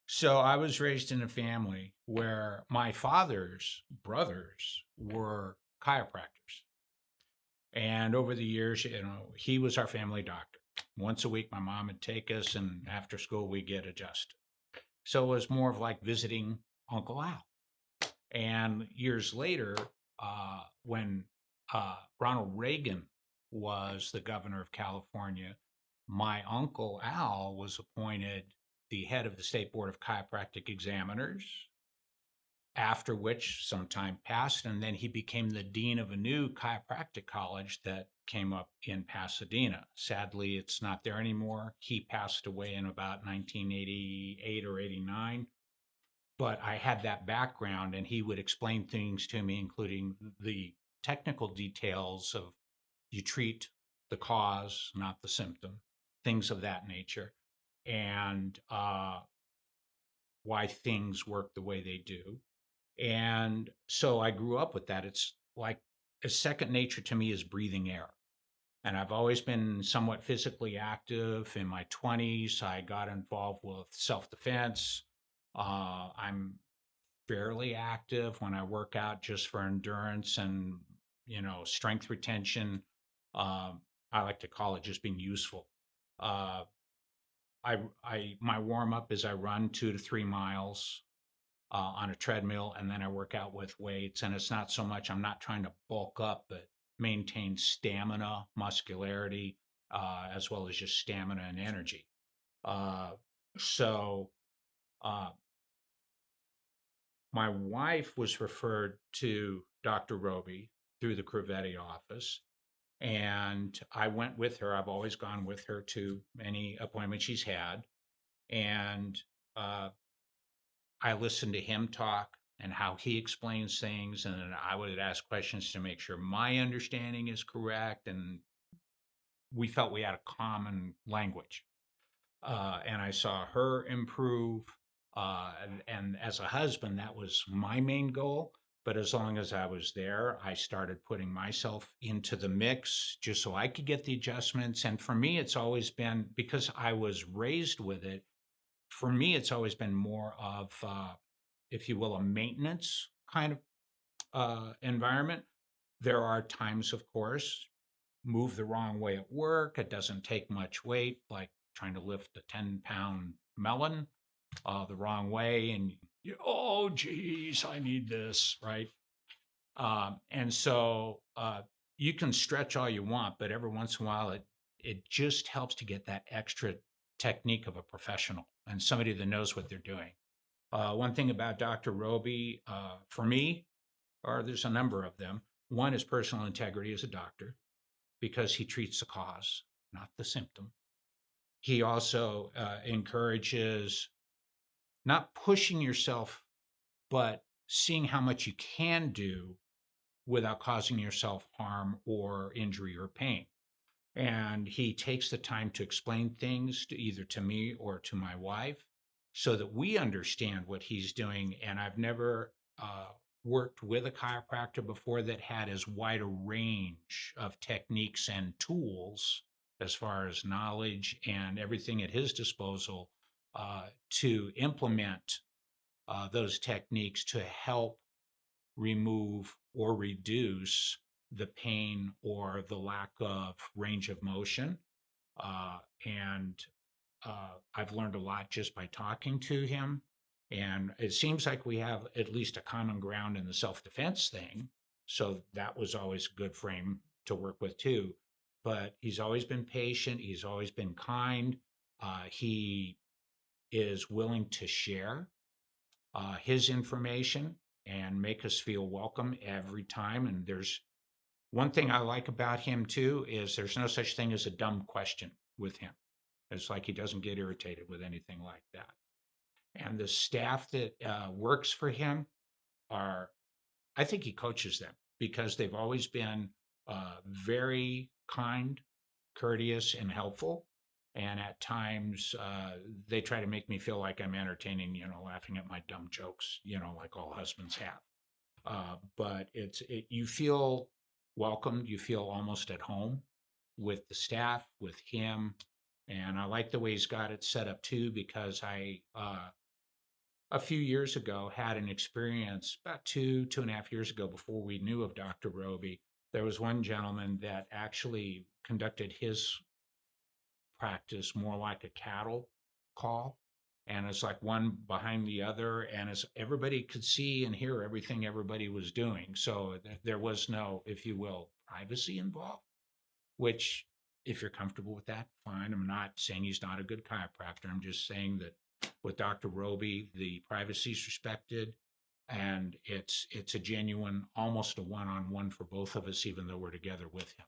So I was raised in a family where my father's brothers were chiropractors. And over the years, he was our family doctor. Once a week, my mom would take us, and after school, we get adjusted. So it was more of like visiting Uncle Al. And years later, when Ronald Reagan was the governor of California, my uncle Al was appointed the head of the State Board of Chiropractic Examiners, after which some time passed, and then he became the dean of a new chiropractic college that came up in Pasadena. Sadly, it's not there anymore. He passed away in about 1988 or 89. But I had that background, and he would explain things to me, including the technical details of you treat the cause, not the symptom, things of that nature, and why things work the way they do. And so I grew up with that. It's like a second nature to me is breathing air. And I've always been somewhat physically active. In my 20s, I got involved with self defense. I'm fairly active when I work out just for endurance and, strength retention. I like to call it just being useful. Uh, my warm up is I run 2 to 3 miles on a treadmill, and then I work out with weights. And it's not so much I'm not trying to bulk up, but maintain stamina, muscularity, as well as just stamina and energy. Uh, so uh, my wife was referred to Dr. Roby through the Cravetti office. And I went with her. I've always gone with her to any appointment she's had. And I listened to him talk and how he explains things. And then I would ask questions to make sure my understanding is correct. And we felt we had a common language. And I saw her improve. And as a husband, that was my main goal. But as long as I was there, I started putting myself into the mix just so I could get the adjustments. And for me, it's always been because I was raised with it. For me, it's always been more of, if you will, a maintenance kind of environment. There are times, of course, move the wrong way at work. It doesn't take much weight, like trying to lift a 10-pound melon the wrong way. And oh, geez, I need this, right? And so you can stretch all you want, but every once in a while, it just helps to get that extra technique of a professional and somebody that knows what they're doing. One thing about Dr. Roby, for me, or there's a number of them. One is personal integrity as a doctor because he treats the cause, not the symptom. He also encourages not pushing yourself, but seeing how much you can do without causing yourself harm or injury or pain. And he takes the time to explain things to either to me or to my wife so that we understand what he's doing. And I've never worked with a chiropractor before that had as wide a range of techniques and tools as far as knowledge and everything at his disposal to implement those techniques to help remove or reduce the pain or the lack of range of motion. And I've learned a lot just by talking to him. And it seems like we have at least a common ground in the self defense thing. So that was always a good frame to work with, too. But he's always been patient, he's always been kind. He is willing to share his information and make us feel welcome every time. And there's one thing I like about him too is there's no such thing as a dumb question with him. It's like he doesn't get irritated with anything like that. And the staff that works for him are, I think he coaches them because they've always been very kind, courteous, and helpful. And at times, they try to make me feel like I'm entertaining, laughing at my dumb jokes, like all husbands have. But you feel welcomed, you feel almost at home with the staff, with him. And I like the way he's got it set up too, because a few years ago had an experience about 2.5 years ago before we knew of Dr. Roby. There was one gentleman that actually conducted his practice more like a cattle call. And it's like one behind the other. And as everybody could see and hear everything everybody was doing. So there was no, if you will, privacy involved, which if you're comfortable with that, fine. I'm not saying he's not a good chiropractor. I'm just saying that with Dr. Roby, the privacy is respected and it's a genuine, almost a one-on-one for both of us, even though we're together with him.